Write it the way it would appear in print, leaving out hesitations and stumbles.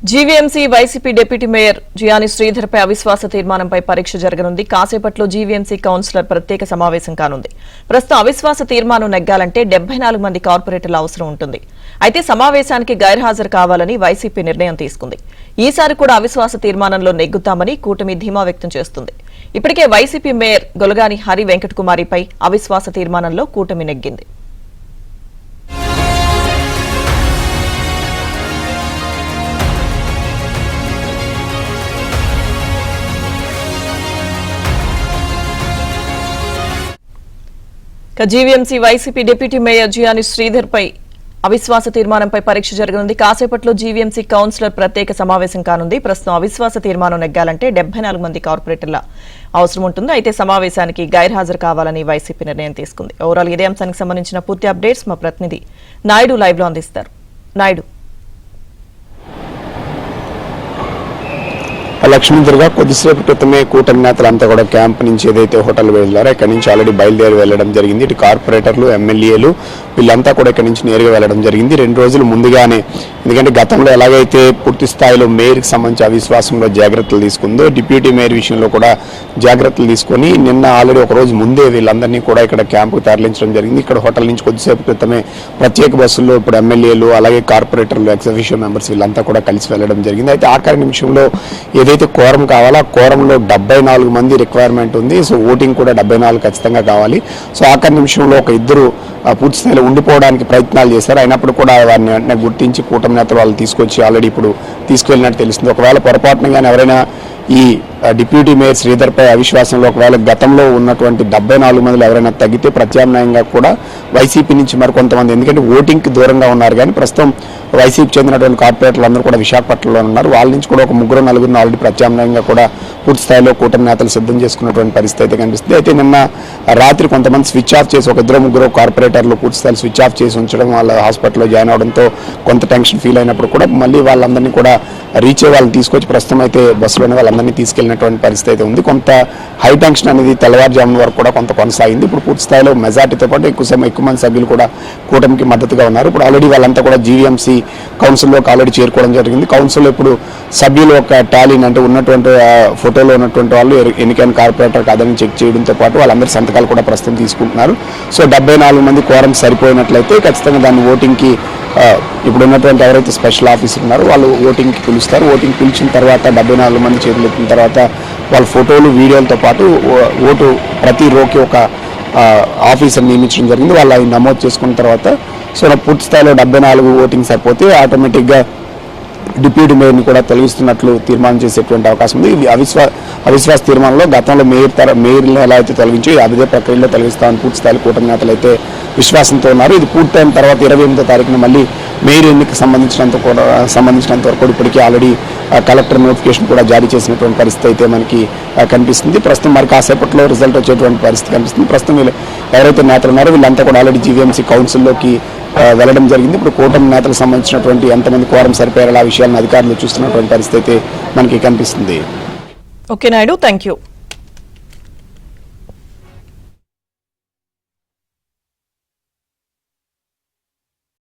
GVMC YCP deputy mayor Jiyani Sridhar పై అవిశ్వాస తీర్మానంపై పరీక్ష జరగనుంది. కాసేపట్లో జీవీఎంసీ కౌన్సిలర్ ప్రత్యేక సమావేశం కానుంది. ప్రస్తుతం అవిశ్వాస తీర్మానం నెగ్గాలంటే 74 మంది కార్పొరేటర్ల అవసరం ఉంటుంది. అయితే సమావేశానికి గైర్హాజరు కావాలని వైసీపీ నిర్ణయం తీసుకుంది. ఈసారి కూడా అవిశ్వాస తీర్మానంలో నెగ్గుతామని కూటమి ధీమా వ్యక్తం చేస్తుంది. ఇప్పటికే వైసీపీ మేయర్ గొలగాని హరి వెంకటకుమారిపై అవిశ్వాస తీర్మానంలో కూటమి నెగ్గింది. GVMC YCP deputy mayor Jiyani Sridhar పై అవిశ్వాస తీర్మానంపై పరీక్ష జరగనుంది. కాసేపట్లో జీవీఎంసీ కౌన్సిలర్ ప్రత్యేక సమావేశం కానుంది. ప్రస్తుతం అవిశ్వాస తీర్మానం నెగ్గాలంటే 74 మంది కార్పొరేటర్ల అవసరం ఉంటుంది. అయితే సమావేశానికి గైర్హాజరు కావాలని వైసీపీ నిర్ణయం తీసుకుంది. ఓవరాల్ ఇదే అంశానికి సంబంధించిన పూర్తి అప్డేట్స్ మా ప్రతినిధి నాయుడు లైవ్ లో అందిస్తారు. నాయుడు, లక్ష్మీదుర్గా కొద్దిసేపు క్రితమే కూటమి నేతలంతా కూడా క్యాంప్ నుంచి ఏదైతే హోటల్ వెళ్లారో ఇక్కడ నుంచి ఆల్రెడీ బయలుదేరి వెళ్లడం జరిగింది. ఇటు కార్పొరేటర్లు, ఎమ్మెల్యేలు వీళ్ళంతా కూడా ఇక్కడ నుంచి నేరుగా వెళ్లడం జరిగింది. 2 రోజులు ముందుగానే, ఎందుకంటే గతంలో ఎలాగైతే పూర్తి స్థాయిలో మేయర్కి సంబంధించి అవిశ్వాసంలో జాగ్రత్తలు తీసుకుందో, డిప్యూటీ మేయర్ విషయంలో కూడా జాగ్రత్తలు తీసుకుని నిన్న ఆల్రెడీ ఒక రోజు ముందే వీళ్ళందరినీ కూడా ఇక్కడ క్యాంపుకు తరలించడం జరిగింది. ఇక్కడ హోటల్ నుంచి కొద్దిసేపు క్రితమే ప్రత్యేక బస్సుల్లో ఇప్పుడు ఎమ్మెల్యేలు అలాగే కార్పొరేటర్లు, ఎక్స్ అఫీషియో మెంబర్స్ వీళ్ళంతా కూడా కలిసి వెళ్లడం జరిగింది. అయితే ఆఖరి నిమిషంలో ఏదైతే కోరం కావాలో ఆ కోరంలో 74 మంది రిక్వైర్మెంట్ ఉంది. సో ఓటింగ్ కూడా 74 ఖచ్చితంగా కావాలి. సో ఆఖరి నిమిషంలో ఒక ఇద్దరు పూర్తి స్థాయిలో ఉండిపోవడానికి ప్రయత్నాలు చేశారు. అయినప్పుడు కూడా వారిని వెంటనే గుర్తించి కూటమి నేతలు వాళ్ళు తీసుకొచ్చి ఆల్రెడీ ఇప్పుడు తీసుకెళ్ళినట్టు తెలుస్తుంది. ఒకవేళ పొరపాటున కానీ ఎవరైనా ఈ డిప్యూటీ మేయర్ శ్రీధర్ పై అవిశ్వాసంలో ఒకవేళ గతంలో ఉన్నటువంటి 74 మందిలో ఎవరైనా తగ్గితే ప్రత్యామ్నాయంగా కూడా వైసీపీ నుంచి మరికొంతమంది, ఎందుకంటే ఓటింగ్కి దూరంగా ఉన్నారు కానీ ప్రస్తుతం వైసీపీ చెందినటువంటి కార్పొరేటర్లు అందరూ కూడా విశాఖపట్నంలో ఉన్నారు. వాళ్ళ నుంచి కూడా ఒక 3-4 ఆల్రెడీ ప్రత్యామ్నాయంగా కూడా పూర్తి స్థాయిలో కూటమి నేతలు సిద్ధం చేసుకున్నటువంటి పరిస్థితి అయితే కనిపిస్తుంది. అయితే నిన్న రాత్రి కొంతమంది స్విచ్ ఆఫ్ చేసి, ఒక 2-3 కార్పొరేటర్లు పూర్తి స్థాయిలో స్విచ్ ఆఫ్ చేసి ఉంచడం, వాళ్ళ హాస్పిటల్లో జాయిన్ అవడంతో కొంత టెన్షన్ ఫీల్ అయినప్పుడు కూడా మళ్ళీ వాళ్ళందరినీ కూడా రీచ్ అయ్యి వాళ్ళని తీసుకొచ్చి ప్రస్తుతం అయితే బస్సులోనే వాళ్ళందరినీ తీసుకెళ్లినటువంటి పరిస్థితి అయితే ఉంది. కొంత హై టెన్షన్ అనేది తెల్లవారుజామున వరకు కూడా కొంత కొనసాగింది. ఇప్పుడు పూర్తి స్థాయిలో మెజార్టీతో పాటు ఎక్కువ మంది సభ్యులు కూడా కూటమికి మద్దతుగా ఉన్నారు. ఇప్పుడు ఆల్రెడీ వాళ్ళంతా కూడా జీవీఎంసీ కౌన్సిల్లోకి ఆల్రెడీ చేరుకోవడం జరిగింది. కౌన్సిల్లో ఇప్పుడు సభ్యులు ఒక టాలీని, అంటే ఉన్నటువంటి ఫోటోలో ఉన్నటువంటి వాళ్ళు ఎన్నికైన కార్పొరేటర్ కాదని చెక్ చేయడంతో పాటు వాళ్ళందరి సంతకాలు కూడా ప్రస్తుతం తీసుకుంటున్నారు. సో 74 మంది కోరం సరిపోయినట్లయితే ఖచ్చితంగా దాన్ని ఓటింగ్కి ఇప్పుడు ఉన్నటువంటి ఎవరైతే స్పెషల్ ఆఫీసర్ ఉన్నారో వాళ్ళు ఓటింగ్కి పిలుస్తారు. ఓటింగ్ పిలిచిన తర్వాత 74 మంది చేతులు ఎత్తిన తర్వాత వాళ్ళ ఫోటోలు, వీడియోలతో పాటు ఓటు ప్రతి రోకి ఒక ఆఫీసర్ నియమించడం జరిగింది. వాళ్ళు అవి నమోదు చేసుకున్న తర్వాత సో పూర్తి స్థాయిలో 74 ఓటింగ్ సరిపోతే ఆటోమేటిక్గా డిప్యూటీ మేయర్ని కూడా తొలగిస్తున్నట్లు తీర్మానం చేసేటువంటి అవకాశం ఉంది. అవిశ్వాస తీర్మానంలో గతంలో మేయర్ని ఎలా అయితే తొలగించో అదే ప్రక్రియలో తొలగిస్తామని పూర్తి స్థాయిలో కూటమి నేతలు అయితే విశ్వాసంతో ఉన్నారు. ఇది పూర్తయిన తర్వాత 28వ తారీఖున మళ్ళీ మేయర్ ఎన్నికకు సంబంధించినంత వరకు ఇప్పటికీ ఆల్రెడీ కలెక్టర్ నోటిఫికేషన్ కూడా జారీ చేసినటువంటి పరిస్థితి అయితే మనకి కనిపిస్తుంది. ప్రస్తుతం మరి కాసేపట్లో రిజల్ట్ వచ్చేటువంటి పరిస్థితి కనిపిస్తుంది. ప్రస్తుతం ఎవరైతే నేతలు ఉన్నారో వీళ్ళంతా కూడా ఆల్రెడీ జీవీఎంసీ కౌన్సిల్లోకి వెళ్లడం జరిగింది. ఇప్పుడు కూటమి నేతలకు సంబంధించినటువంటి ఎంతమంది కోరం సరిపోయారో ఆ విషయాలను అధికారులు చూస్తున్నటువంటి పరిస్థితి అయితే మనకి కనిపిస్తుంది. Okay Naidu, thank you.